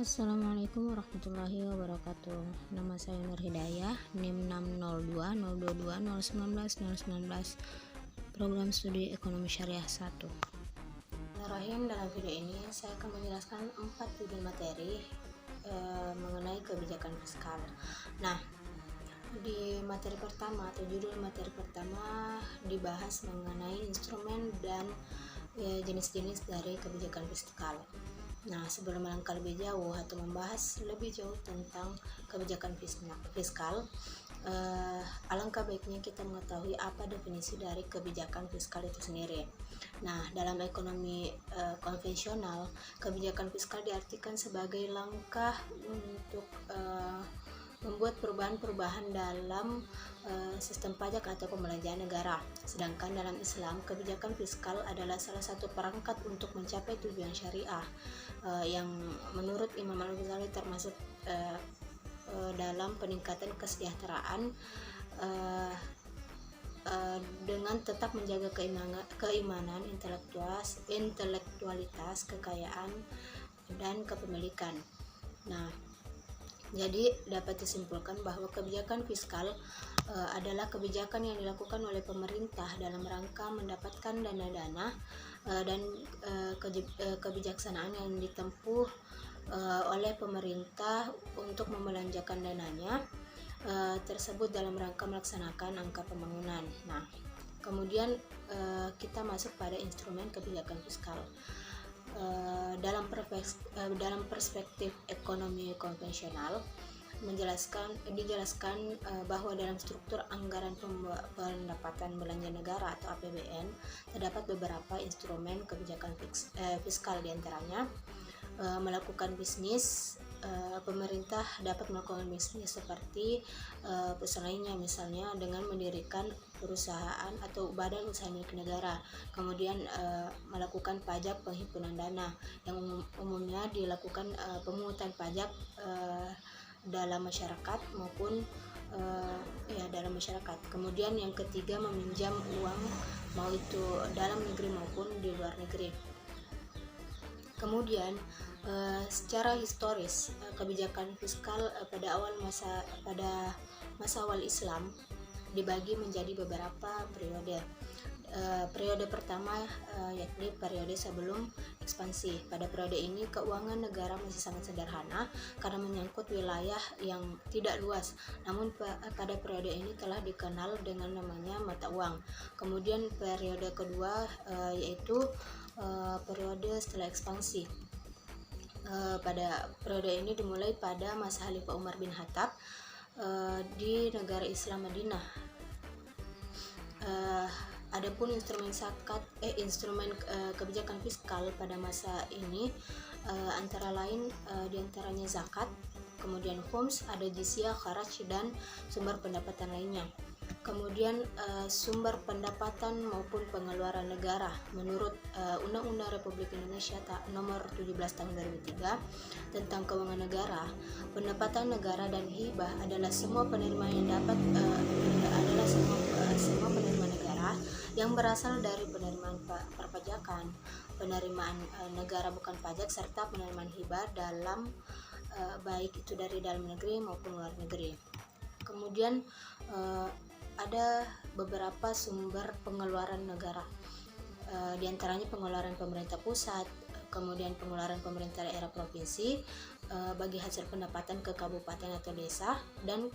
Assalamualaikum warahmatullahi wabarakatuh. Nama saya Nur Hidayah, NIM 602022019 Program Studi Ekonomi Syariah 1. Rahim, dalam video ini saya akan menjelaskan 4 judul materi mengenai kebijakan fiskal. Nah, di materi pertama atau judul materi pertama dibahas mengenai instrumen dan jenis-jenis dari kebijakan fiskal. Nah, sebelum melangkah lebih jauh atau membahas lebih jauh tentang kebijakan fiskal, alangkah baiknya kita mengetahui apa definisi dari kebijakan fiskal itu sendiri. Nah, dalam ekonomi konvensional, kebijakan fiskal diartikan sebagai langkah untuk membuat perubahan-perubahan dalam sistem pajak atau pembelanjaan negara. Sedangkan dalam Islam, kebijakan fiskal adalah salah satu perangkat untuk mencapai tujuan syariah yang menurut Imam Al-Ghazali termasuk dalam peningkatan kesejahteraan dengan tetap menjaga keimanan, intelektualitas, kekayaan, dan kepemilikan. Nah, jadi dapat disimpulkan bahwa kebijakan fiskal adalah kebijakan yang dilakukan oleh pemerintah dalam rangka mendapatkan dana-dana dan kebijaksanaan yang ditempuh oleh pemerintah untuk membelanjakan dananya tersebut dalam rangka melaksanakan angka pembangunan. Nah, kemudian kita masuk pada instrumen kebijakan fiskal. Dalam perspektif ekonomi konvensional dijelaskan bahwa dalam struktur anggaran pendapatan belanja negara atau APBN terdapat beberapa instrumen kebijakan fiskal, diantaranya melakukan bisnis. Pemerintah dapat melakukan bisnis seperti lainnya, misalnya dengan mendirikan perusahaan atau badan usaha milik negara, kemudian melakukan pajak penghimpunan dana yang umumnya dilakukan pemungutan pajak dalam masyarakat maupun dalam masyarakat. Kemudian yang ketiga, meminjam uang mau itu dalam negeri maupun di luar negeri. Kemudian secara historis kebijakan fiskal pada masa awal Islam dibagi menjadi beberapa periode. Periode pertama yakni periode sebelum ekspansi. Pada periode ini keuangan negara masih sangat sederhana karena menyangkut wilayah yang tidak luas. Namun pada periode ini telah dikenal dengan namanya mata uang. Kemudian periode kedua yaitu periode setelah ekspansi. Pada periode ini dimulai pada masa Khalifah Umar bin Khattab di negara Islam Madinah. Adapun instrumen kebijakan fiskal pada masa ini antara lain diantaranya zakat, kemudian khums, ada jizyah, kharaj, dan sumber pendapatan lainnya. Kemudian sumber pendapatan maupun pengeluaran negara menurut Undang-Undang Republik Indonesia Nomor 17 Tahun 2003 tentang Keuangan Negara, pendapatan negara dan hibah adalah semua penerimaan yang semua penerimaan negara yang berasal dari penerimaan perpajakan, penerimaan negara bukan pajak, serta penerimaan hibah dalam baik itu dari dalam negeri maupun luar negeri. Kemudian ada beberapa sumber pengeluaran negara, diantaranya pengeluaran pemerintah pusat, kemudian pengeluaran pemerintah daerah provinsi bagi hasil pendapatan ke kabupaten atau desa, dan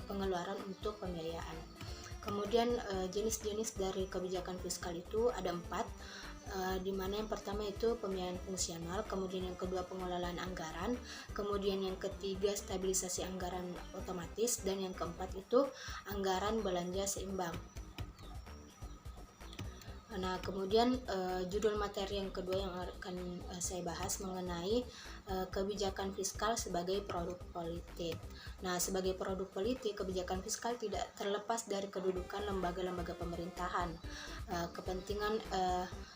pengeluaran untuk pembiayaan. Kemudian jenis-jenis dari kebijakan fiskal itu ada 4, di mana yang pertama itu pembiayaan fungsional, kemudian yang kedua pengelolaan anggaran, kemudian yang ketiga stabilisasi anggaran otomatis, dan yang keempat itu anggaran belanja seimbang. Nah, kemudian judul materi yang kedua yang akan saya bahas mengenai kebijakan fiskal sebagai produk politik. Nah, sebagai produk politik, kebijakan fiskal tidak terlepas dari kedudukan lembaga-lembaga pemerintahan, kepentingan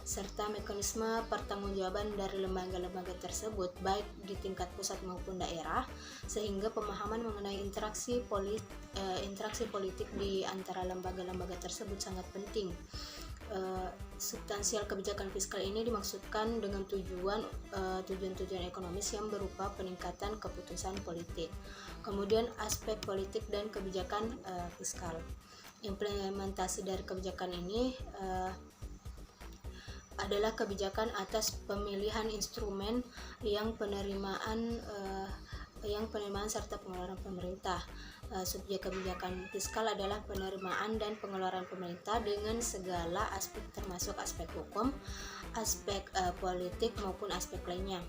serta mekanisme pertanggungjawaban dari lembaga-lembaga tersebut baik di tingkat pusat maupun daerah, sehingga pemahaman mengenai interaksi politik di antara lembaga-lembaga tersebut sangat penting. Substansial kebijakan fiskal ini dimaksudkan dengan tujuan-tujuan ekonomis yang berupa peningkatan keputusan politik. Kemudian aspek politik dan kebijakan fiskal. Implementasi dari kebijakan ini adalah kebijakan atas pemilihan instrumen yang penerimaan serta pengeluaran pemerintah. Subjek kebijakan fiskal adalah penerimaan dan pengeluaran pemerintah dengan segala aspek termasuk aspek hukum, aspek politik maupun aspek lainnya.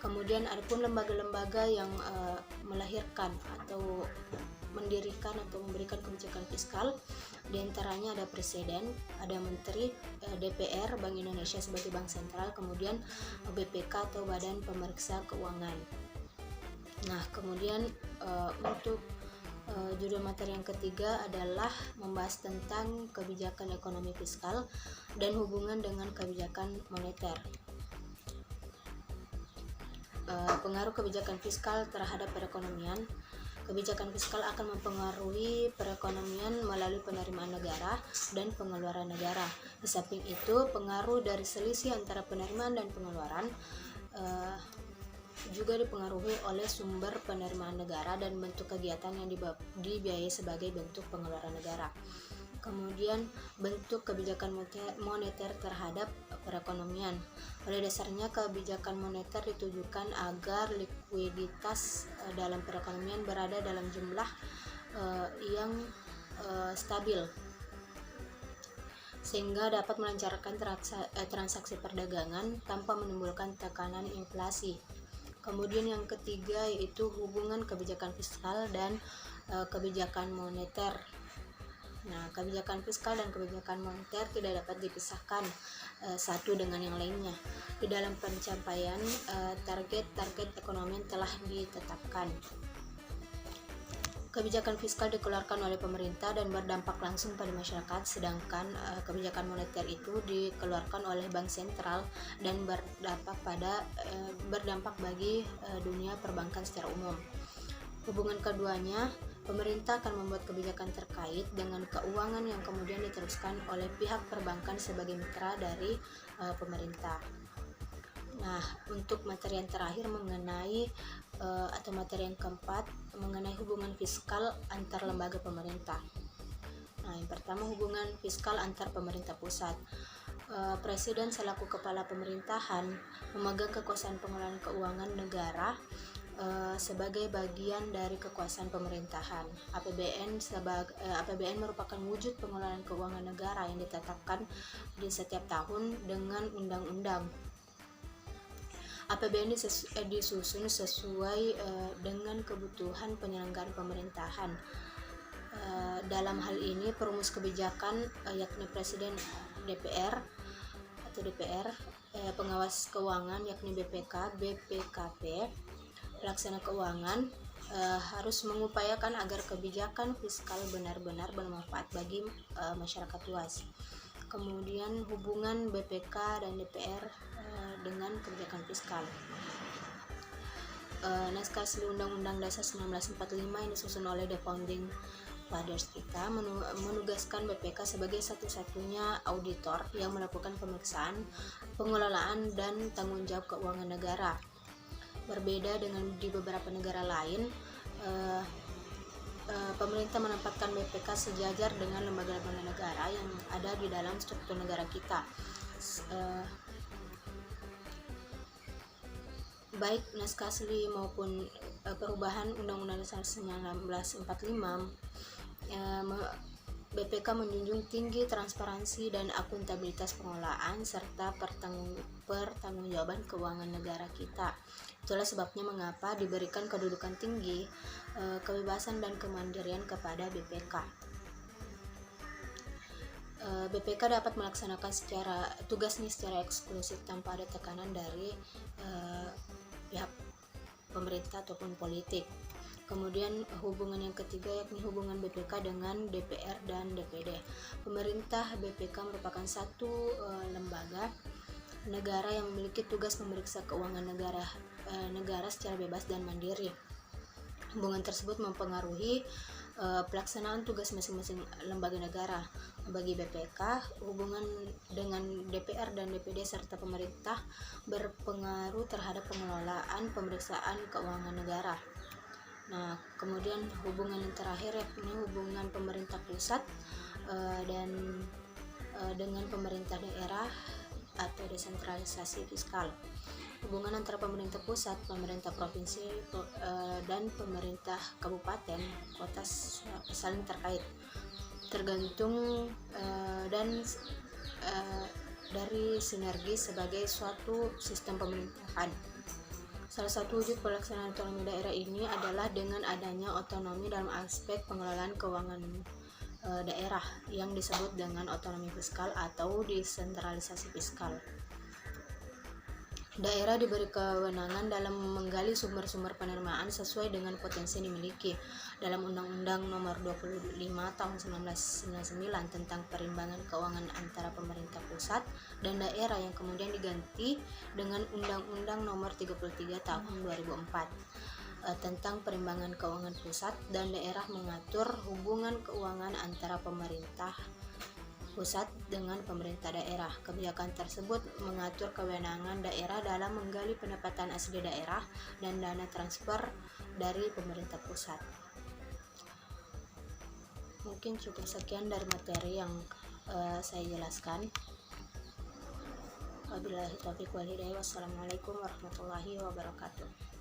Kemudian adapun lembaga-lembaga yang melahirkan atau mendirikan atau memberikan kebijakan fiskal, diantaranya ada Presiden, ada Menteri, DPR, Bank Indonesia sebagai Bank Sentral, kemudian BPK atau Badan Pemeriksa Keuangan. Nah, kemudian untuk judul materi yang ketiga adalah membahas tentang kebijakan ekonomi fiskal dan hubungan dengan kebijakan moneter. Pengaruh kebijakan fiskal terhadap perekonomian. Kebijakan fiskal akan mempengaruhi perekonomian melalui penerimaan negara dan pengeluaran negara. Di samping itu, pengaruh dari selisih antara penerimaan dan pengeluaran juga dipengaruhi oleh sumber penerimaan negara dan bentuk kegiatan yang dibiayai sebagai bentuk pengeluaran negara. Kemudian bentuk kebijakan moneter terhadap perekonomian. Pada dasarnya kebijakan moneter ditujukan agar likuiditas dalam perekonomian berada dalam jumlah yang stabil sehingga dapat melancarkan transaksi perdagangan tanpa menimbulkan tekanan inflasi. Kemudian yang ketiga yaitu hubungan kebijakan fiskal dan kebijakan moneter. Nah, kebijakan fiskal dan kebijakan moneter tidak dapat dipisahkan satu dengan yang lainnya. Di dalam pencapaian target-target ekonomi yang telah ditetapkan. Kebijakan fiskal dikeluarkan oleh pemerintah dan berdampak langsung pada masyarakat, sedangkan kebijakan moneter itu dikeluarkan oleh bank sentral dan berdampak bagi dunia perbankan secara umum. Hubungan keduanya, pemerintah akan membuat kebijakan terkait dengan keuangan yang kemudian diteruskan oleh pihak perbankan sebagai mitra dari pemerintah. Nah, untuk materi yang terakhir mengenai atau materi yang keempat mengenai hubungan fiskal antar lembaga pemerintah. Nah, yang pertama hubungan fiskal antar pemerintah pusat. Presiden selaku kepala pemerintahan memegang kekuasaan pengelolaan keuangan negara sebagai bagian dari kekuasaan pemerintahan. APBN merupakan wujud pengelolaan keuangan negara yang ditetapkan di setiap tahun dengan undang-undang. APBN disusun sesuai dengan kebutuhan penyelenggaraan pemerintahan. Dalam hal ini perumus kebijakan yakni Presiden, DPR, pengawas keuangan yakni BPK, BPKP, pelaksana keuangan harus mengupayakan agar kebijakan fiskal benar-benar bermanfaat bagi masyarakat luas. Kemudian hubungan BPK dan DPR dengan kebijakan fiskal. Naskah asli Undang-Undang Dasar 1945 yang disusun oleh The Founding Fathers kita menugaskan BPK sebagai satu-satunya auditor yang melakukan pemeriksaan, pengelolaan, dan tanggung jawab keuangan negara. Berbeda dengan di beberapa negara lain, pemerintah menempatkan BPK sejajar dengan lembaga-lembaga negara yang ada di dalam struktur negara kita. Baik naskah asli maupun perubahan Undang-Undang Dasar 1945, BPK menjunjung tinggi transparansi dan akuntabilitas pengelolaan serta pertanggungjawaban keuangan negara kita. Itulah sebabnya mengapa diberikan kedudukan tinggi, kebebasan dan kemandirian kepada BPK. BPK dapat melaksanakan tugasnya secara eksklusif tanpa ada tekanan dari pihak pemerintah ataupun politik. Kemudian hubungan yang ketiga yakni hubungan BPK dengan DPR dan DPD. Pemerintah BPK merupakan satu lembaga negara yang memiliki tugas memeriksa keuangan negara secara bebas dan mandiri. Hubungan tersebut mempengaruhi pelaksanaan tugas masing-masing lembaga negara. Bagi BPK, hubungan dengan DPR dan DPD serta pemerintah berpengaruh terhadap pengelolaan pemeriksaan keuangan negara. Nah, kemudian hubungan yang terakhir yakni hubungan pemerintah pusat dan dengan pemerintah daerah atau desentralisasi fiskal. Hubungan antara pemerintah pusat, pemerintah provinsi, dan pemerintah kabupaten kota saling terkait, tergantung dan dari sinergi sebagai suatu sistem pemerintahan. Salah satu wujud pelaksanaan otonomi daerah ini adalah dengan adanya otonomi dalam aspek pengelolaan keuangan daerah yang disebut dengan otonomi fiskal atau desentralisasi fiskal. Daerah diberi kewenangan dalam menggali sumber-sumber penerimaan sesuai dengan potensi yang dimiliki. Dalam Undang-Undang Nomor 25 Tahun 1999 tentang perimbangan keuangan antara pemerintah pusat dan daerah yang kemudian diganti dengan Undang-Undang Nomor 33 Tahun 2004 tentang perimbangan keuangan pusat dan daerah mengatur hubungan keuangan antara pemerintah pusat dengan pemerintah daerah. Kebijakan tersebut mengatur kewenangan daerah dalam menggali pendapatan asli daerah dan dana transfer dari pemerintah pusat. Mungkin cukup sekian dari materi yang saya jelaskan. Wabillahi taufiq wal hidayah. Wassalamualaikum warahmatullahi wabarakatuh.